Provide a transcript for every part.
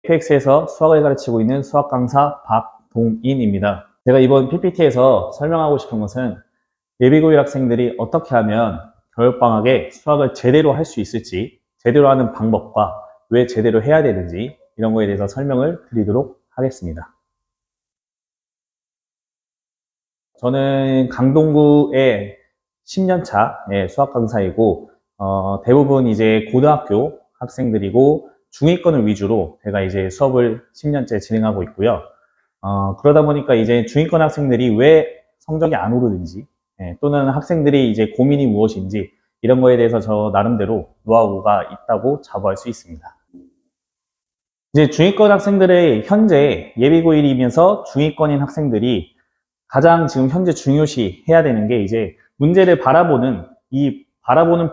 FX에서 수학을 가르치고 있는 수학 강사 박동인입니다. 제가 이번 PPT에서 설명하고 싶은 것은 예비고일 학생들이 어떻게 하면 겨울방학에 수학을 제대로 할 수 있을지, 제대로 하는 방법과 왜 제대로 해야 되는지 이런 거에 대해서 설명을 드리도록 하겠습니다. 저는 강동구의 10년차 수학 강사이고 대부분 이제 고등학교 학생들이고 중위권을 위주로 제가 이제 수업을 10년째 진행하고 있고요. 그러다 보니까 이제 중위권 학생들이 왜 성적이 안 오르는지 또는 학생들이 이제 고민이 무엇인지 이런 거에 대해서 저 나름대로 노하우가 있다고 자부할 수 있습니다. 이제 중위권 학생들의 현재 예비고일이면서 중위권인 학생들이 가장 지금 현재 중요시 해야 되는 게 이제 문제를 바라보는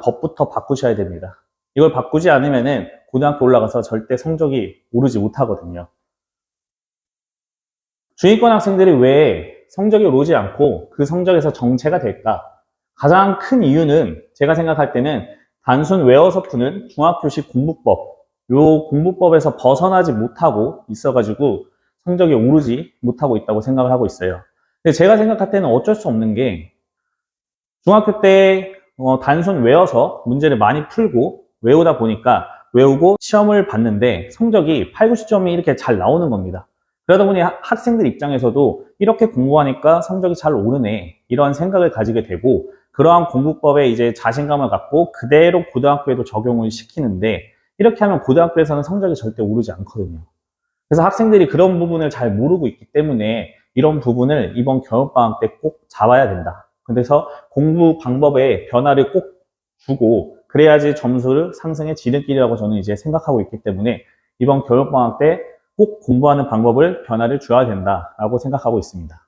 법부터 바꾸셔야 됩니다. 이걸 바꾸지 않으면은 고등학교 올라가서 절대 성적이 오르지 못하거든요. 중위권 학생들이 왜 성적이 오르지 않고 그 성적에서 정체가 될까? 가장 큰 이유는 제가 생각할 때는 단순 외워서 푸는 중학교식 공부법, 요 공부법에서 벗어나지 못하고 있어가지고 성적이 오르지 못하고 있다고 생각을 하고 있어요. 근데 제가 생각할 때는 어쩔 수 없는 게 중학교 때 단순 외워서 문제를 많이 풀고 외우다 보니까 외우고 시험을 봤는데 성적이 8, 90점이 이렇게 잘 나오는 겁니다. 그러다 보니 학생들 입장에서도 이렇게 공부하니까 성적이 잘 오르네 이런 생각을 가지게 되고 그러한 공부법에 이제 자신감을 갖고 그대로 고등학교에도 적용을 시키는데 이렇게 하면 고등학교에서는 성적이 절대 오르지 않거든요. 그래서 학생들이 그런 부분을 잘 모르고 있기 때문에 이런 부분을 이번 겨울방학 때 꼭 잡아야 된다. 그래서 공부 방법에 변화를 꼭 주고 그래야지 점수를 상승의 지름길이라고 저는 이제 생각하고 있기 때문에 이번 겨울방학 때 꼭 공부하는 방법을 변화를 줘야 된다라고 생각하고 있습니다.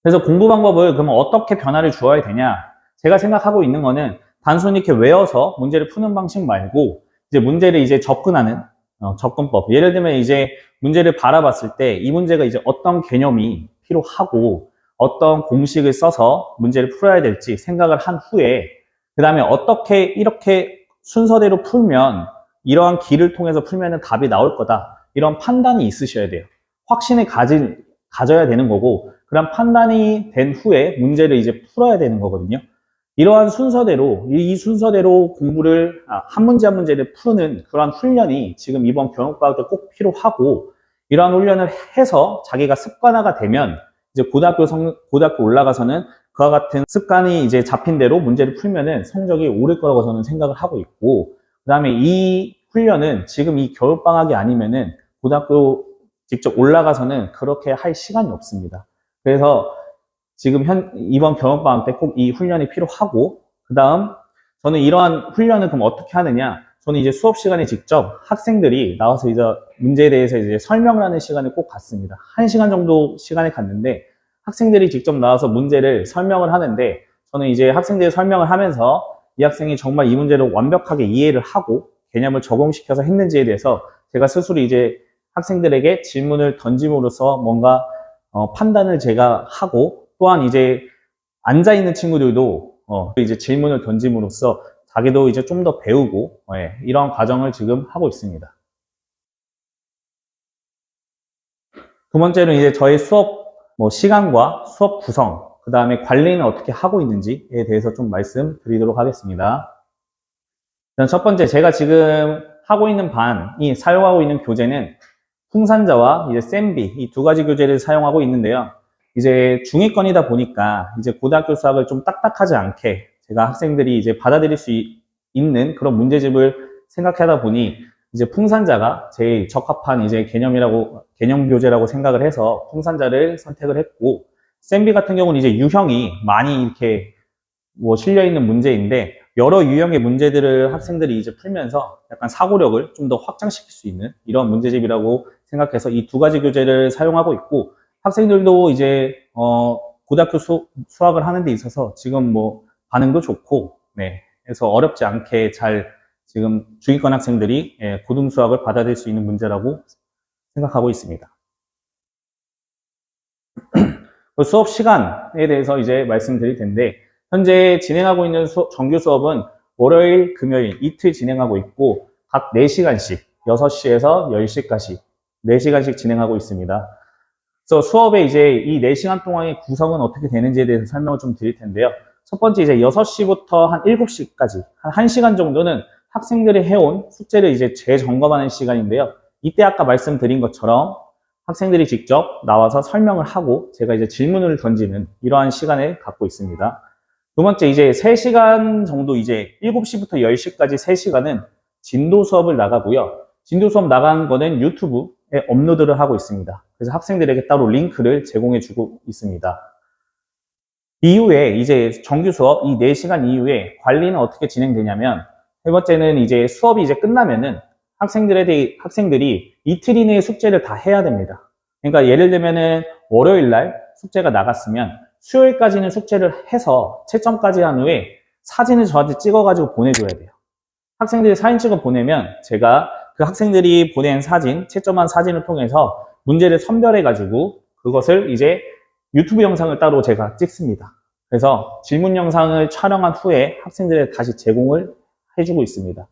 그래서 공부 방법을 그러면 어떻게 변화를 주어야 되냐? 제가 생각하고 있는 거는 단순히 이렇게 외워서 문제를 푸는 방식 말고 이제 문제를 이제 접근하는 접근법. 예를 들면 이제 문제를 바라봤을 때 이 문제가 이제 어떤 개념이 필요하고 어떤 공식을 써서 문제를 풀어야 될지 생각을 한 후에 그 다음에 어떻게 이렇게 순서대로 풀면 이러한 길을 통해서 풀면 답이 나올 거다. 이런 판단이 있으셔야 돼요. 확신을 가져야 되는 거고 그런 판단이 된 후에 문제를 이제 풀어야 되는 거거든요. 이러한 순서대로 이 순서대로 공부를 한 문제 한 문제를 푸는 그런 훈련이 지금 이번 겨울방학 때 꼭 필요하고 이러한 훈련을 해서 자기가 습관화가 되면 이제 고등학교 올라가서는 그와 같은 습관이 이제 잡힌 대로 문제를 풀면은 성적이 오를 거라고 저는 생각을 하고 있고 그 다음에 이 훈련은 지금 이 겨울방학이 아니면은 고등학교 직접 올라가서는 그렇게 할 시간이 없습니다. 그래서 지금 이번 겨울방학 때 꼭 이 훈련이 필요하고 그 다음 저는 이러한 훈련을 그럼 어떻게 하느냐 저는 이제 수업 시간에 직접 학생들이 나와서 이제 문제에 대해서 이제 설명을 하는 시간을 꼭 갖습니다. 1시간 정도 시간을 갖는데 학생들이 직접 나와서 문제를 설명을 하는데 저는 이제 학생들이 설명을 하면서 이 학생이 정말 이 문제를 완벽하게 이해를 하고 개념을 적용시켜서 했는지에 대해서 제가 스스로 이제 학생들에게 질문을 던짐으로써 뭔가 판단을 제가 하고 또한 이제 앉아있는 친구들도 이제 질문을 던짐으로써 자기도 이제 좀 더 배우고 이런 과정을 지금 하고 있습니다. 두 번째는 이제 저희 수업 시간과 수업 구성 그 다음에 관리는 어떻게 하고 있는지에 대해서 좀 말씀드리도록 하겠습니다. 첫 번째 제가 지금 하고 있는 반이 사용하고 있는 교재는 풍산자와 이제 쌤비 이 두 가지 교재를 사용하고 있는데요. 이제 중위권이다 보니까 이제 고등학교 수학을 좀 딱딱하지 않게 제가 학생들이 이제 받아들일 수 있는 그런 문제집을 생각하다 보니 이제 풍산자가 제일 적합한 이제 개념 교재라고 생각을 해서 풍산자를 선택을 했고 쌤비 같은 경우는 이제 유형이 많이 이렇게 실려 있는 문제인데 여러 유형의 문제들을 학생들이 이제 풀면서 약간 사고력을 좀 더 확장시킬 수 있는 이런 문제집이라고 생각해서 이 두 가지 교재를 사용하고 있고 학생들도 이제 고등학교 수학을 하는 데 있어서 지금 반응도 좋고 그래서 어렵지 않게 잘 지금 중위권 학생들이 고등 수학을 받아들일 수 있는 문제라고 생각하고 있습니다. 수업 시간에 대해서 이제 말씀드릴 텐데 현재 진행하고 있는 정규 수업은 월요일, 금요일 이틀 진행하고 있고 각 4시간씩 6시에서 10시까지 4시간씩 진행하고 있습니다. 그래서 수업에 이제 이 4시간 동안의 구성은 어떻게 되는지에 대해서 설명을 좀 드릴 텐데요. 첫 번째 이제 6시부터 한 7시까지 한 1시간 정도는 학생들이 해온 숙제를 이제 재점검하는 시간인데요. 이때 아까 말씀드린 것처럼 학생들이 직접 나와서 설명을 하고 제가 이제 질문을 던지는 이러한 시간을 갖고 있습니다. 두 번째 이제 3시간 정도 이제 7시부터 10시까지 3시간은 진도 수업을 나가고요. 진도 수업 나간 거는 유튜브에 업로드를 하고 있습니다. 그래서 학생들에게 따로 링크를 제공해 주고 있습니다. 이후에 이제 정규 수업 이 4시간 이후에 관리는 어떻게 진행되냐면 세 번째는 이제 수업이 이제 끝나면은 학생들이 이틀 이내에 숙제를 다 해야 됩니다. 그러니까 예를 들면은 월요일 날 숙제가 나갔으면 수요일까지는 숙제를 해서 채점까지 한 후에 사진을 저한테 찍어가지고 보내줘야 돼요. 학생들이 사진 찍어 보내면 제가 그 학생들이 보낸 사진, 채점한 사진을 통해서 문제를 선별해가지고 그것을 이제 유튜브 영상을 따로 제가 찍습니다. 그래서 질문 영상을 촬영한 후에 학생들에게 다시 제공을 해주고 있습니다.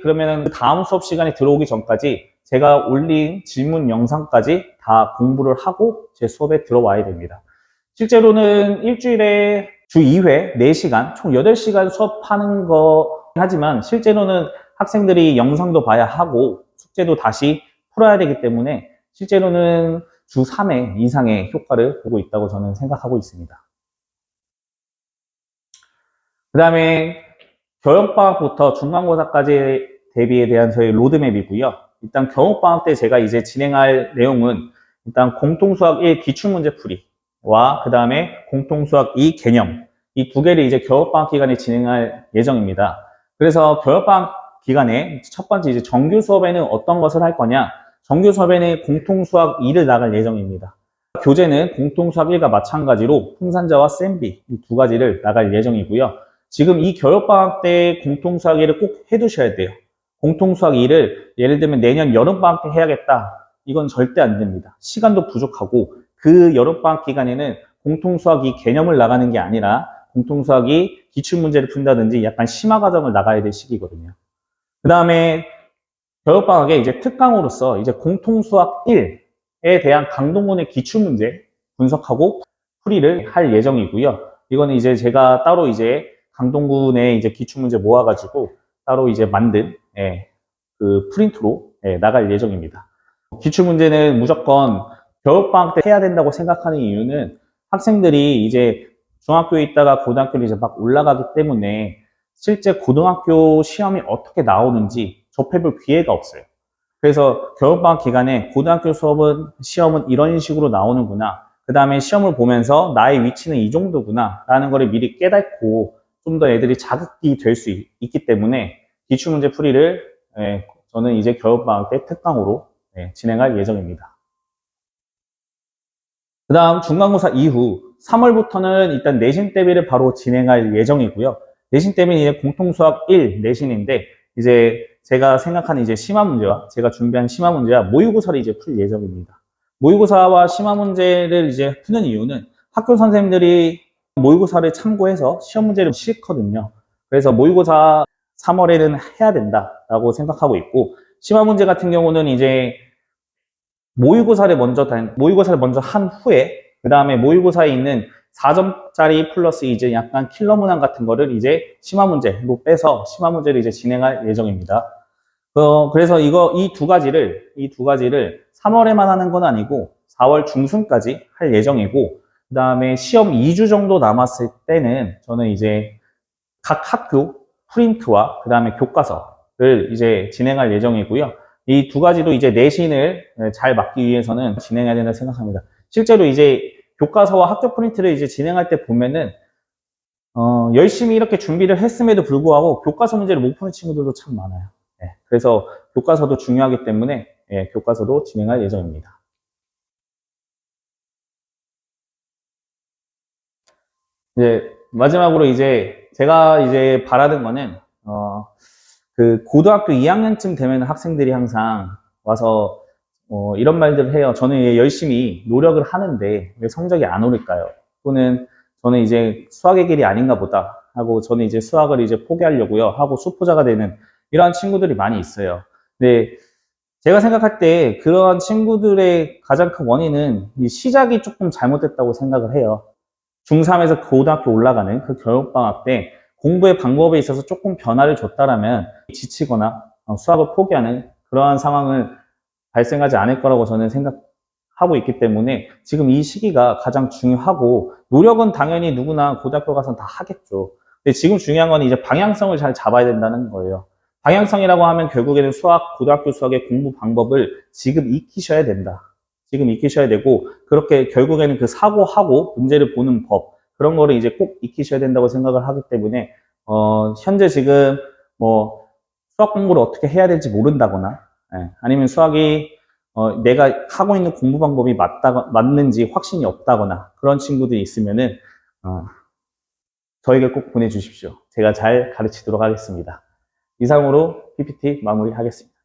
그러면 다음 수업 시간에 들어오기 전까지 제가 올린 질문 영상까지 다 공부를 하고 제 수업에 들어와야 됩니다. 실제로는 일주일에 주 2회 4시간, 총 8시간 수업하는 거 하지만 실제로는 학생들이 영상도 봐야 하고 숙제도 다시 풀어야 되기 때문에 실제로는 주 3회 이상의 효과를 보고 있다고 저는 생각하고 있습니다. 그 다음에 겨울방학부터 중간고사까지 대비에 대한 저희 로드맵이고요. 일단 겨울방학 때 제가 이제 진행할 내용은 일단 공통수학 1 기출문제 풀이와 그 다음에 공통수학 2 개념 이 두 개를 이제 겨울방학 기간에 진행할 예정입니다. 그래서 겨울방학 기간에 첫 번째 이제 정규 수업에는 어떤 것을 할 거냐? 정규 수업에는 공통수학 2를 나갈 예정입니다. 교재는 공통수학 1과 마찬가지로 풍산자와 쌤비 이 두 가지를 나갈 예정이고요. 지금 이 겨울방학 때 공통수학 1을 꼭 해두셔야 돼요. 공통수학 2를 예를 들면 내년 여름방학 때 해야겠다. 이건 절대 안 됩니다. 시간도 부족하고 그 여름방학 기간에는 공통수학 2 개념을 나가는 게 아니라 공통수학 2 기출문제를 푼다든지 약간 심화 과정을 나가야 될 시기거든요. 그 다음에 겨울방학에 이제 특강으로서 이제 공통수학 1에 대한 강동원의 기출문제 분석하고 풀이를 할 예정이고요. 이거는 이제 제가 따로 이제 강동군의 이제 기출문제 모아가지고 따로 이제 만든 그 프린트로 나갈 예정입니다. 기출문제는 무조건 겨울방학 때 해야 된다고 생각하는 이유는 학생들이 이제 중학교에 있다가 고등학교로 이제 막 올라가기 때문에 실제 고등학교 시험이 어떻게 나오는지 접해볼 기회가 없어요. 그래서 겨울방학 기간에 고등학교 시험은 이런 식으로 나오는구나. 그 다음에 시험을 보면서 나의 위치는 이 정도구나 라는 거를 미리 깨닫고 좀 더 애들이 자극이 될 수 있기 때문에 기출문제 풀이를 저는 이제 겨울방학 때 특강으로 진행할 예정입니다. 그 다음 중간고사 이후 3월부터는 일단 내신 대비를 바로 진행할 예정이고요. 내신 대비는 이제 공통수학 1 내신인데 이제 제가 생각하는 이제 심화문제와 제가 준비한 심화문제와 모의고사를 이제 풀 예정입니다. 모의고사와 심화문제를 이제 푸는 이유는 학교 선생님들이 모의고사를 참고해서 시험 문제를 싫거든요. 그래서 모의고사 3월에는 해야 된다라고 생각하고 있고 심화문제 같은 경우는 이제 모의고사를 먼저 한 후에 그 다음에 모의고사에 있는 4점짜리 플러스 이제 약간 킬러 문항 같은 거를 이제 심화문제로 빼서 심화문제를 이제 진행할 예정입니다. 그래서 이 두 가지를 3월에만 하는 건 아니고 4월 중순까지 할 예정이고 그 다음에 시험 2주 정도 남았을 때는 저는 이제 각 학교 프린트와 그 다음에 교과서를 이제 진행할 예정이고요. 이 두 가지도 이제 내신을 잘 막기 위해서는 진행해야 된다고 생각합니다. 실제로 이제 교과서와 학교 프린트를 이제 진행할 때 보면은 열심히 이렇게 준비를 했음에도 불구하고 교과서 문제를 못 푸는 친구들도 참 많아요. 그래서 교과서도 중요하기 때문에 교과서도 진행할 예정입니다. 이제 마지막으로 이제 제가 이제 바라는 거는 그 고등학교 2학년쯤 되면 학생들이 항상 와서 이런 말들을 해요. 저는 열심히 노력을 하는데 왜 성적이 안 오를까요? 또는 저는 이제 수학의 길이 아닌가 보다 하고 저는 이제 수학을 이제 포기하려고요 하고 수포자가 되는 이러한 친구들이 많이 있어요. 근데 제가 생각할 때 그러한 친구들의 가장 큰 원인은 이 시작이 조금 잘못됐다고 생각을 해요. 중3에서 고등학교 올라가는 그 겨울방학 때 공부의 방법에 있어서 조금 변화를 줬다라면 지치거나 수학을 포기하는 그러한 상황을 발생하지 않을 거라고 저는 생각하고 있기 때문에 지금 이 시기가 가장 중요하고, 노력은 당연히 누구나 고등학교 가서는 다 하겠죠. 근데 지금 중요한 건 이제 방향성을 잘 잡아야 된다는 거예요. 방향성이라고 하면 결국에는 고등학교 수학의 공부 방법을 지금 익히셔야 된다. 지금 익히셔야 되고, 그렇게 결국에는 그 사고하고 문제를 보는 법, 그런 거를 이제 꼭 익히셔야 된다고 생각을 하기 때문에, 현재 지금 뭐 수학 공부를 어떻게 해야 될지 모른다거나, 아니면 수학이 내가 하고 있는 공부 방법이 맞는지 확신이 없다거나 그런 친구들이 있으면은 저에게 꼭 보내주십시오. 제가 잘 가르치도록 하겠습니다. 이상으로 PPT 마무리하겠습니다.